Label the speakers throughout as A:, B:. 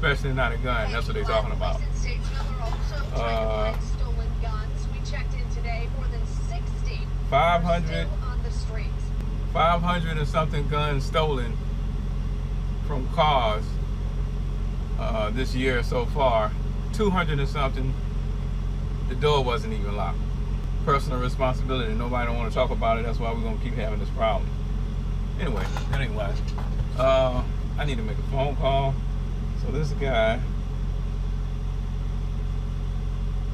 A: especially not a gun. That's what they're talking about. 500 and something guns stolen from cars this year so far. 200 and something, the door wasn't even locked. Personal responsibility. Nobody don't want to talk about it. That's why we're going to keep having this problem. Anyway, that ain't why. I need to make a phone call. So this guy,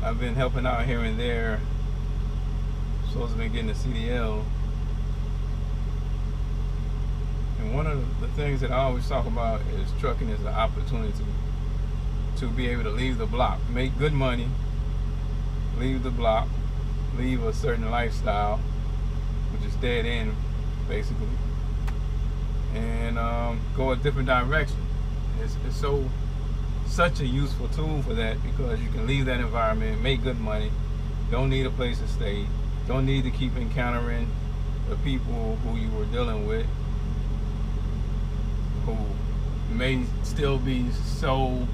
A: I've been helping out here and there. Supposed to be getting a CDL. And one of the things that I always talk about is trucking is the opportunity to be able to leave the block, make good money, leave the block, leave a certain lifestyle, which is dead end, basically, and go a different direction. It's such a useful tool for that, because you can leave that environment, make good money, don't need a place to stay, don't need to keep encountering the people who you were dealing with, who may still be so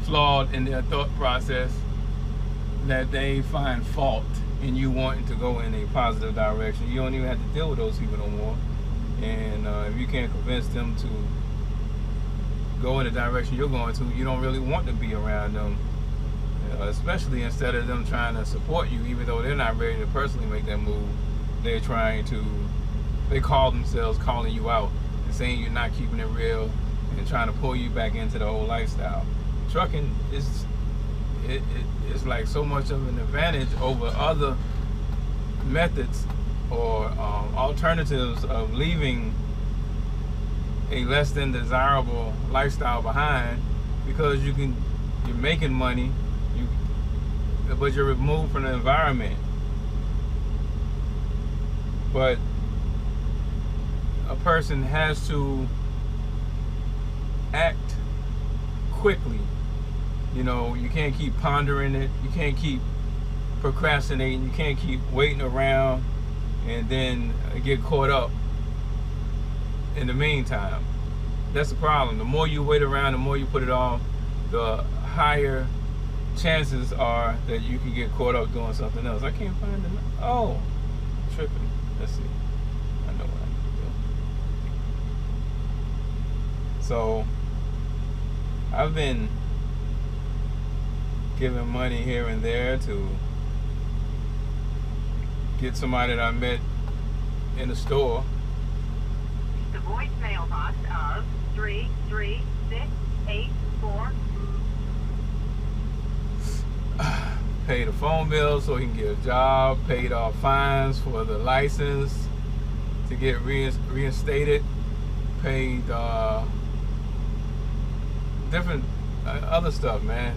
A: flawed in their thought process that they find fault in you wanting to go in a positive direction. You don't even have to deal with those people no more. And if you can't convince them to go in the direction you're going to, you don't really want to be around them. Especially instead of them trying to support you, even though they're not ready to personally make that move, they call themselves calling you out and saying you're not keeping it real and trying to pull you back into the old lifestyle. Trucking is like so much of an advantage over other methods or alternatives of leaving a less than desirable lifestyle behind, because you're making money, but you're removed from the environment. But a person has to act quickly. You know, you can't keep pondering it, you can't keep procrastinating, you can't keep waiting around and then get caught up in the meantime. That's the problem. The more you wait around, the more you put it off, the higher chances are that you can get caught up doing something else. I can't find it. Oh, tripping. Let's see. I know what I need to do. So I've been giving money here and there to get somebody that I met in the store.
B: The voicemail box of 33684.
A: Paid a phone bill so he can get a job, paid off fines for the license to get reinstated, paid different other stuff, man.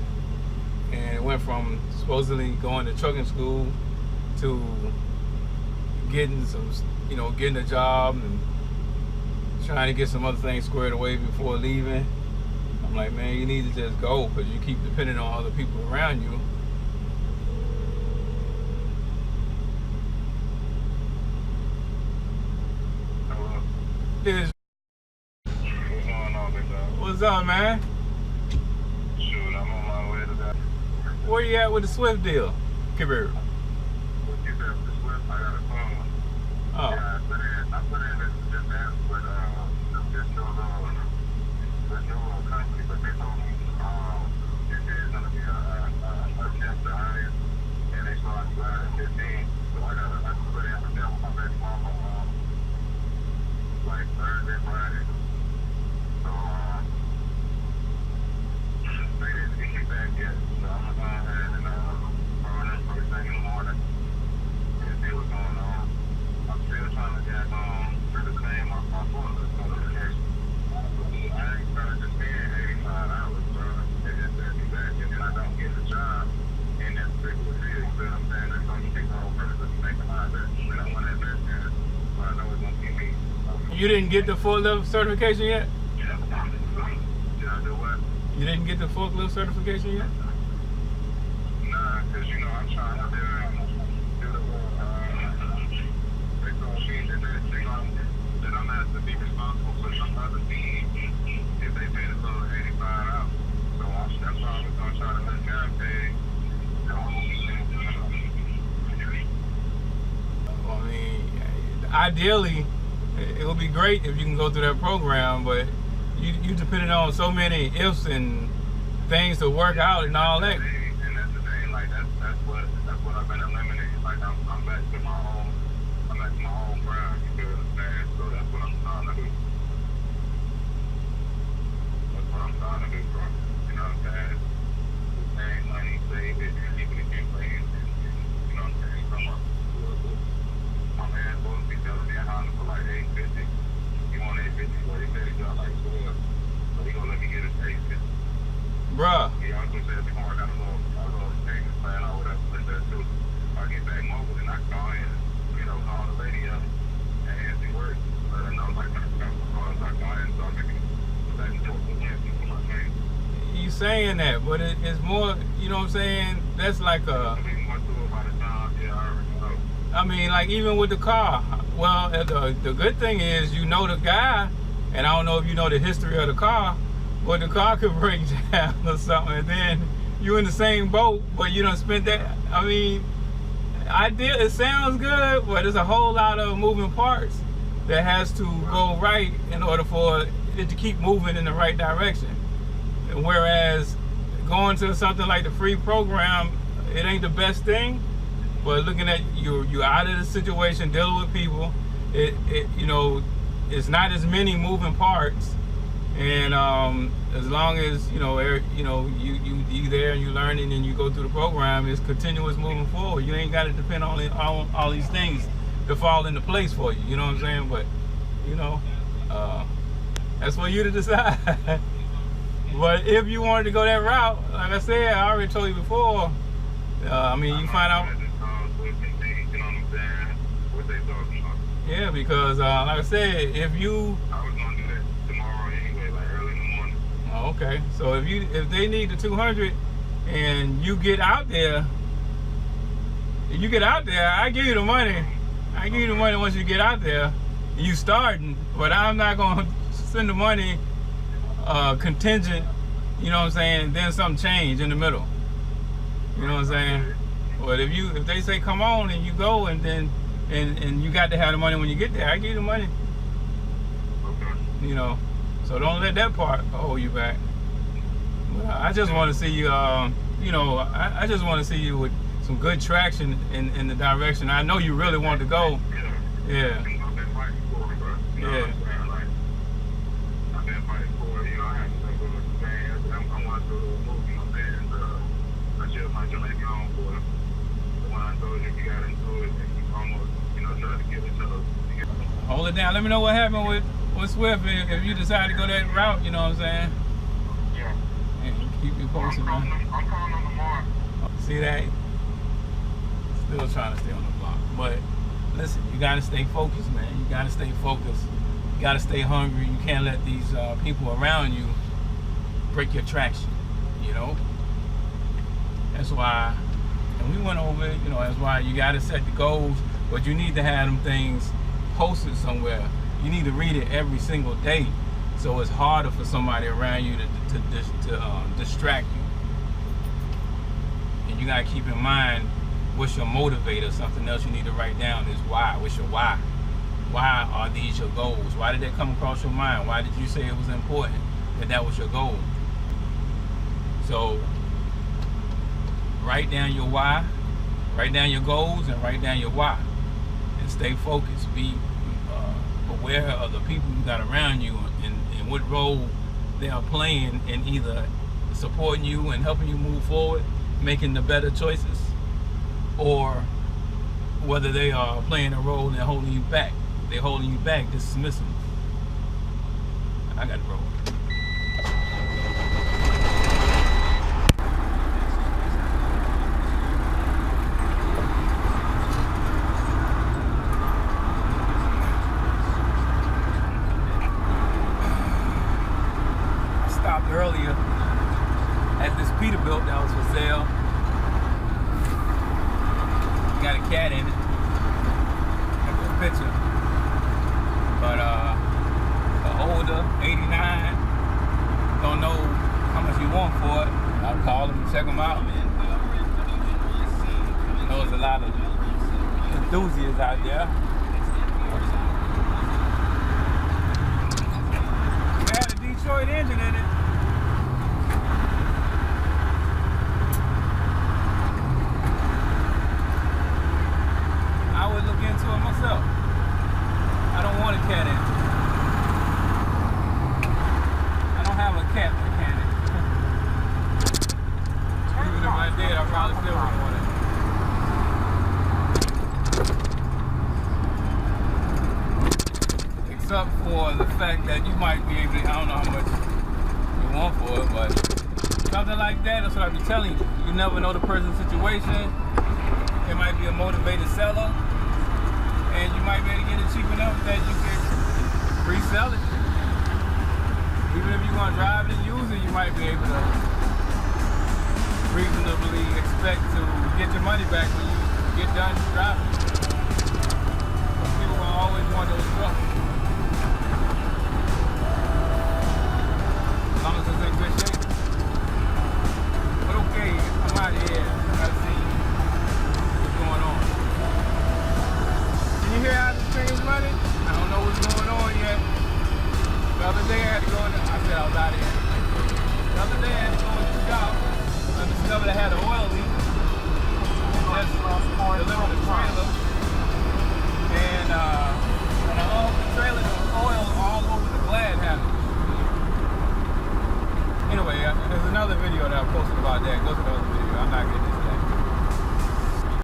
A: And it went from supposedly going to trucking school to getting getting a job and trying to get some other things squared away before leaving. I'm like, man, you need to just go, because you keep depending on other people around you.
C: What's going on, big dog?
A: What's up, man?
C: Shoot, I'm on my way to that.
A: Where you at with the Swift deal? Come here.
C: What you said with the Swift, I got a phone.
A: Oh.
C: Yeah, I put in this app with this new company, but they told me this is going to be a chance to hire, and they start you out at 15. So I put in for them with my baby mama like Thursday, Friday. So they didn't get back yet. So I'm gonna go ahead and phone them first thing in the morning and see what's going on. I'm still trying to get through the claim on my phone notification. I ain't trying to just spend 85 hours, bro. They just send me back, and then I don't get the job in that particular field. You feel what I'm saying? That's gonna take the whole purpose of making my investment. I want to invest in it, but I know it's gonna keep me.
A: You didn't get the forklift certification yet?
C: Did I do what?
A: You didn't get the forklift certification yet?
C: Nah, because I'm trying to do the they told me that I'm going to be responsible for some other team if they pay the full 85 hours.
A: ideally, it would be great if you can go through that program, but you depending on so many ifs and things to work out and all that.
C: And that's the thing, like that's what I've been eliminating. Like I'm back to my own ground, you feel what I'm saying? So that's what I'm trying to do. That's what I'm trying to do, bro. You know what I'm saying? Save money, save it, and keep it in place, and you know what I'm saying? Come up. My man supposed to be selling me a Honda for like $850. He want $850, but he said he got like 12. So he gonna let me get it for $850.
A: Bruh.
C: He also said before I got a little savings plan or whatever like that too. If I get back mobile, then I can go in and call the lady up and see work. Let her know like when I got the cars, I go in and start making back and forth with him for my training.
A: You saying that, but it's more, you know what I'm saying? That's like a.
C: I mean, more to it by the time, yeah, I already know.
A: I mean, like even with the car. Well, the good thing is you know the guy, and I don't know if you know the history of the car, but the car could break down or something, and then you in the same boat, but you don't spend that. I mean, it sounds good, but there's a whole lot of moving parts that has to go right in order for it to keep moving in the right direction. Whereas going to something like the free program, it ain't the best thing. But looking at you out of the situation, dealing with people, it's not as many moving parts, and as long as you there and you learning and you go through the program, it's continuous moving forward. You ain't got to depend on all these things to fall into place for you. You know what I'm saying? But that's for you to decide. But if you wanted to go that route, like I said, I already told you before. I mean, you find out. Yeah, because like I said, if you.
C: I was gonna do that tomorrow anyway, like early in the morning.
A: Oh, okay. So if they need the 200, and you get out there, I give you the money. I give you the money once you get out there. You starting, but I'm not gonna send the money contingent. You know what I'm saying? Then something change in the middle. You know what I'm saying? But if they say come on and you go and then and you got to have the money when you get there, I give you the money.
C: Okay.
A: So don't let that part hold you back. I just want to see you. I just want to see you with some good traction in the direction I know you really want to go. Yeah.
C: I've been fighting for it, bro.
A: Yeah.
C: I've been fighting for it. I have to think of the fans. I want to do a movie on fans. I should have my Jamaican on for it. The one I told you got into it and you almost, tried to give it to us.
A: Hold it down. Let me know what happened with Swift if you decide to go that route. You know what I'm saying?
C: Yeah.
A: And keep me posted, man.
C: I'm calling them tomorrow.
A: See that? Still trying to stay on the block. But listen, you got to stay focused, man. You got to stay focused. You got to stay hungry. You can't let these people around you break your traction, That's why, and we went over it, that's why you got to set the goals, but you need to have them things posted somewhere. You need to read it every single day, so it's harder for somebody around you to distract you. And you got to keep in mind what's your motivator. Something else you need to write down is why. What's your why? Why are these your goals? Why did they come across your mind? Why did you say it was important that was your goal? So write down your why, write down your goals, and write down your why. And stay focused. Be aware of the people you got around you and what role they are playing in either supporting you and helping you move forward, making the better choices, or whether they are playing a role and they're holding you back. They're holding you back, dismiss them. I got to roll. Earlier at this Peterbilt that was for sale. Got a cat in it. Got a picture. But the older 89, don't know how much you want for it. I'll call them and check them out. There's a lot of enthusiasts out there. Detroit engine in it. I would look into it myself. I don't want a cat engine. I don't have a cat mechanic. Even if I did, I probably still wouldn't want it. Except for the fact that you might be able to, I don't know how much you want for it, but something like that, that's what I be telling you. You never know the person's situation. It might be a motivated seller, and you might be able to get it cheap enough that you can resell it. Even if you're going to drive it and use it, you might be able to reasonably expect to get your money back when you get done driving. People will always want those trucks. As long as it's in good shape. But okay, I'm out of here. I gotta see what's going on. Can you hear how the train's running? I don't know what's going on yet. The other day I had to go in, I said I was out of here. The other day I had to go in the shop. I discovered I had an oil leak. Just delivered the trailer. And when I opened the trailer, there was oil all over the glad handle. Anyway, there's another video that I posted about that. Go to the other video. I'm not getting this.